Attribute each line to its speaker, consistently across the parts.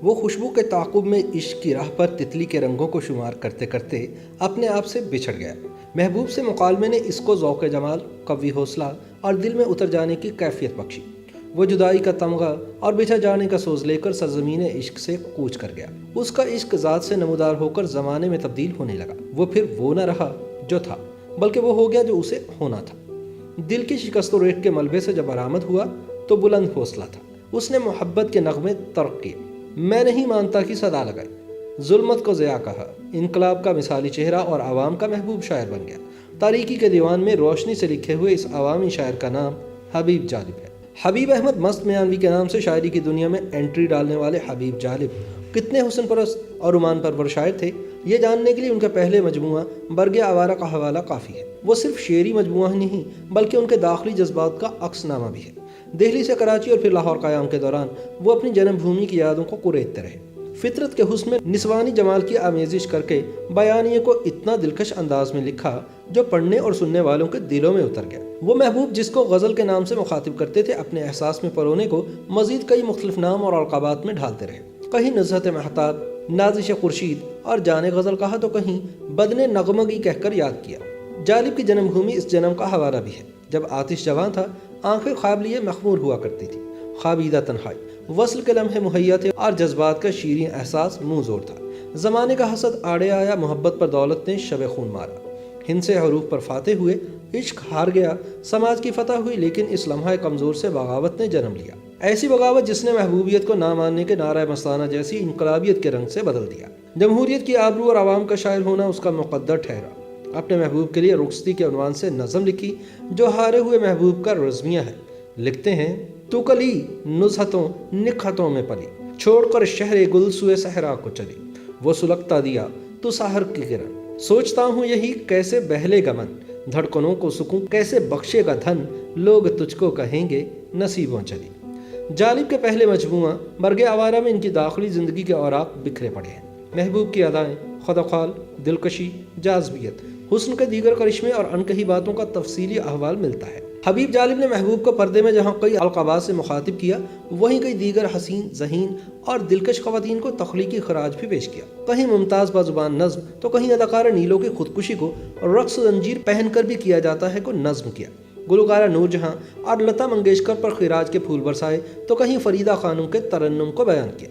Speaker 1: وہ خوشبو کے تعاقب میں عشق کی راہ پر تتلی کے رنگوں کو شمار کرتے کرتے اپنے آپ سے بچھڑ گیا۔ محبوب سے مکالمے نے اس کو ذوق جمال، قوی حوصلہ اور دل میں اتر جانے کی کیفیت بخشی۔ وہ جدائی کا تمغہ اور بچھڑ جانے کا سوز لے کر سرزمین عشق سے کوچ کر گیا۔ اس کا عشق ذات سے نمودار ہو کر زمانے میں تبدیل ہونے لگا۔ وہ پھر وہ نہ رہا جو تھا، بلکہ وہ ہو گیا جو اسے ہونا تھا۔ دل کی شکست و ریٹ کے ملبے سے جب برآمد ہوا تو بلند حوصلہ تھا۔ اس نے محبت کے نغمے ترک کیے، میں نہیں مانتا کی صدا لگائی، ظلمت کو ضیاء کہا، انقلاب کا مثالی چہرہ اور عوام کا محبوب شاعر بن گیا۔ تاریکی کے دیوان میں روشنی سے لکھے ہوئے اس عوامی شاعر کا نام حبیب جالب ہے۔ حبیب احمد مست میانوی کے نام سے شاعری کی دنیا میں انٹری ڈالنے والے حبیب جالب کتنے حسن پرست اور رومان پرور شاعر تھے، یہ جاننے کے لیے ان کا پہلے مجموعہ برگ آوارہ کا حوالہ کافی ہے۔ وہ صرف شعری مجموعہ ہی نہیں بلکہ ان کے داخلی جذبات کا عکس نامہ بھی ہے۔ دہلی سے کراچی اور پھر لاہور قیام کے دوران وہ اپنی جنم بھومی کی یادوں کو کریدتے رہے۔ فطرت کے حسن میں نسوانی جمال کی آمیزش کر کے بیانیے کو اتنا دلکش انداز میں لکھا جو پڑھنے اور سننے والوں کے دلوں میں اتر گیا۔ وہ محبوب جس کو غزل کے نام سے مخاطب کرتے تھے، اپنے احساس میں پرونے کو مزید کئی مختلف نام اور القابات میں ڈھالتے رہے۔ کہیں نزہت مہتاب، نازش خورشید اور جان غزل کہا تو کہیں بدن نغمگی کہہ کر یاد کیا۔ جالب کی جنم بھومی اس جنم کا حوالہ بھی ہے۔ جب آتش جواں تھا، آنکھیں خواب لیے مخمور ہوا کرتی تھی، خوابیدہ تنہائی، وصل کے لمحے مہیا تھے اور جذبات کا شیریں احساس منہ زور تھا۔ زمانے کا حسد آڑے آیا، محبت پر دولت نے شب خون مارا، ہند سے حروف پر فاتح ہوئے، عشق ہار گیا، سماج کی فتح ہوئی، لیکن اس لمحہ کمزور سے بغاوت نے جنم لیا۔ ایسی بغاوت جس نے محبوبیت کو نہ ماننے کے نعرہ مستانہ جیسی انقلابیت کے رنگ سے بدل دیا۔ جمہوریت کی آبرو اور عوام کا شاعر ہونا اس کا مقدر ٹھہرا۔ اپنے محبوب کے لیے رخصتی کے عنوان سے نظم لکھی جو ہارے ہوئے محبوب کا رزمیہ ہے۔ لکھتے ہیں، تو کلی نزہتوں نکہتوں میں پلی، چھوڑ کر شہر گل سوئے صحرا کو چلی، وہ سلگتا دیا تو سحر کی کرن، سوچتا ہوں یہی کیسے بہلے گا من، دھڑکنوں کو سکون کیسے بخشے گا دھن، لوگ تجھ کو کہیں گے نصیبوں چلی۔ جالب کے پہلے مجموعہ برگ آوارہ میں ان کی داخلی زندگی کے اوراق بکھرے پڑے ہیں۔ محبوب کی ادائیں، خد و خال، دلکشی، جاذبیت، حسن کے دیگر کرشمے اور انکہی باتوں کا تفصیلی احوال ملتا ہے۔ حبیب جالب نے محبوب کو پردے میں جہاں کئی القابات سے مخاطب کیا، وہیں کئی دیگر حسین، ذہین اور دلکش خواتین کو تخلیقی خراج بھی پیش کیا۔ کہیں ممتاز بازبان نظم تو کہیں اداکارہ نیلو کی خودکشی کو رقص زنجیر پہن کر بھی کیا جاتا ہے کو نظم کیا۔ گلوکارہ نور جہاں اور لتا منگیشکر پر خراج کے پھول برسائے تو کہیں فریدہ خانم کے ترنم کو بیان کیا۔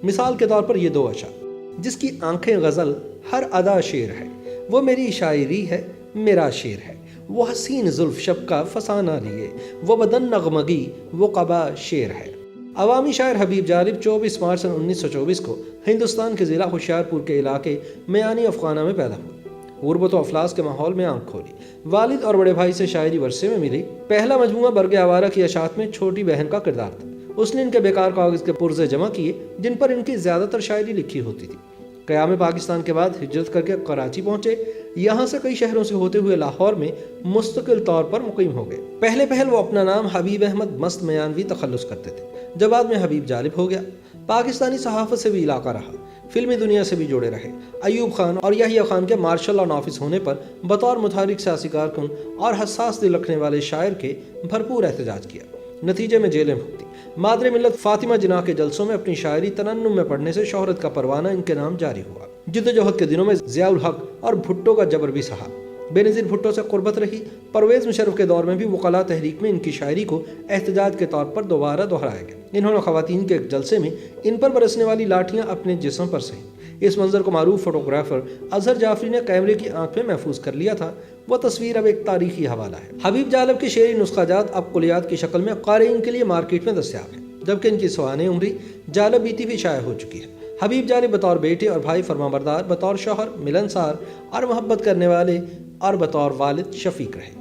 Speaker 1: مثال کے طور پر یہ دو اشعار، جس کی آنکھیں غزل، ہر ادا شعر ہے، وہ میری شاعری ہے، میرا شعر ہے، وہ حسین زلف شب کا فسانہ لیے، وہ بدن نغمگی، وہ قبا شعر ہے۔ عوامی شاعر حبیب جالب 24 مارچ سن 1924 کو ہندوستان کے ضلع ہوشیارپور کے علاقے میانی افغانہ میں پیدا ہوئے۔ غربت و افلاس کے ماحول میں آنکھ کھولی، والد اور بڑے بھائی سے شاعری ورثے میں ملی۔ پہلا مجموعہ برگ آوارہ کی اشاعت میں چھوٹی بہن کا کردار تھا۔ اس نے ان کے بیکار کاغذ کے پرزے جمع کیے جن پر ان کی زیادہ تر شاعری لکھی ہوتی تھی۔ قیام پاکستان کے بعد ہجرت کر کے کراچی پہنچے، یہاں سے کئی شہروں سے ہوتے ہوئے لاہور میں مستقل طور پر مقیم ہو گئے۔ پہلے وہ اپنا نام حبیب احمد مست میانوی تخلص کرتے تھے، جو بعد میں حبیب جالب ہو گیا۔ پاکستانی صحافت سے بھی علاقہ رہا، فلمی دنیا سے بھی جڑے رہے۔ ایوب خان اور یحییٰ خان کے مارشل لا نافذ ہونے پر بطور متحرک سیاسی کارکن اور حساس دل رکھنے والے شاعر کے بھرپور احتجاج کیا، نتیجے میں جیلیں بھگتی۔ مادر ملت فاطمہ جناح کے جلسوں میں اپنی شاعری ترنم میں پڑھنے سے شہرت کا پروانہ ان کے نام جاری ہوا۔ جدوجہد کے دنوں میں ضیاء الحق اور بھٹو کا جبر بھی سہا، بے نظیر بھٹو سے قربت رہی۔ پرویز مشرف کے دور میں بھی وکلاء تحریک میں ان کی شاعری کو احتجاج کے طور پر دوبارہ دہرایا گیا۔ انہوں نے خواتین کے ایک جلسے میں ان پر برسنے والی لاٹھیاں اپنے جسم پر سہیں۔ اس منظر کو معروف فوٹوگرافر اظہر جعفری نے کیمرے کی آنکھ میں محفوظ کر لیا تھا۔ وہ تصویر اب ایک تاریخی حوالہ ہے۔ حبیب جالب کی شعری نسخہ جات اب کلیات کی شکل میں قارئین کے لیے مارکیٹ میں دستیاب ہے، جبکہ ان کی سوانح عمری جالب بیتی بھی شائع ہو چکی ہے۔ حبیب جالب بطور بیٹے اور بھائی فرمانبردار، بطور شوہر ملنسار اور محبت کرنے والے، اور بطور والد شفیق رہے۔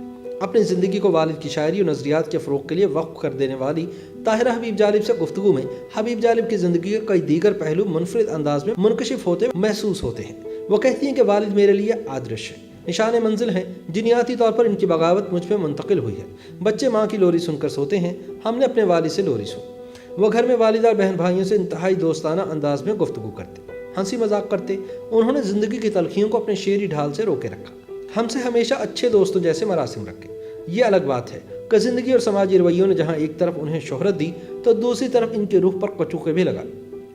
Speaker 1: اپنی زندگی کو والد کی شاعری اور نظریات کے فروغ کے لیے وقف کر دینے والی طاہرہ حبیب جالب سے گفتگو میں حبیب جالب کی زندگی کے کئی دیگر پہلو منفرد انداز میں منکشف ہوتے محسوس ہوتے ہیں۔ وہ کہتی ہیں کہ والد میرے لیے آدرش ہے، نشان منزل ہیں، جنیاتی طور پر ان کی بغاوت مجھ پہ منتقل ہوئی ہے۔ بچے ماں کی لوری سن کر سوتے ہیں، ہم نے اپنے والد سے لوری سنی۔ وہ گھر میں والدہ اور بہن بھائیوں سے انتہائی دوستانہ انداز میں گفتگو کرتے، ہنسی مذاق کرتے۔ انہوں نے زندگی کی تلخیوں کو اپنے شعری ڈھال سے روکے رکھا، ہم سے ہمیشہ اچھے دوستوں جیسے مراسم رکھے۔ یہ الگ بات ہے کہ زندگی اور سماجی رویوں نے جہاں ایک طرف انہیں شہرت دی تو دوسری طرف ان کے روح پر کچوکے بھی لگا۔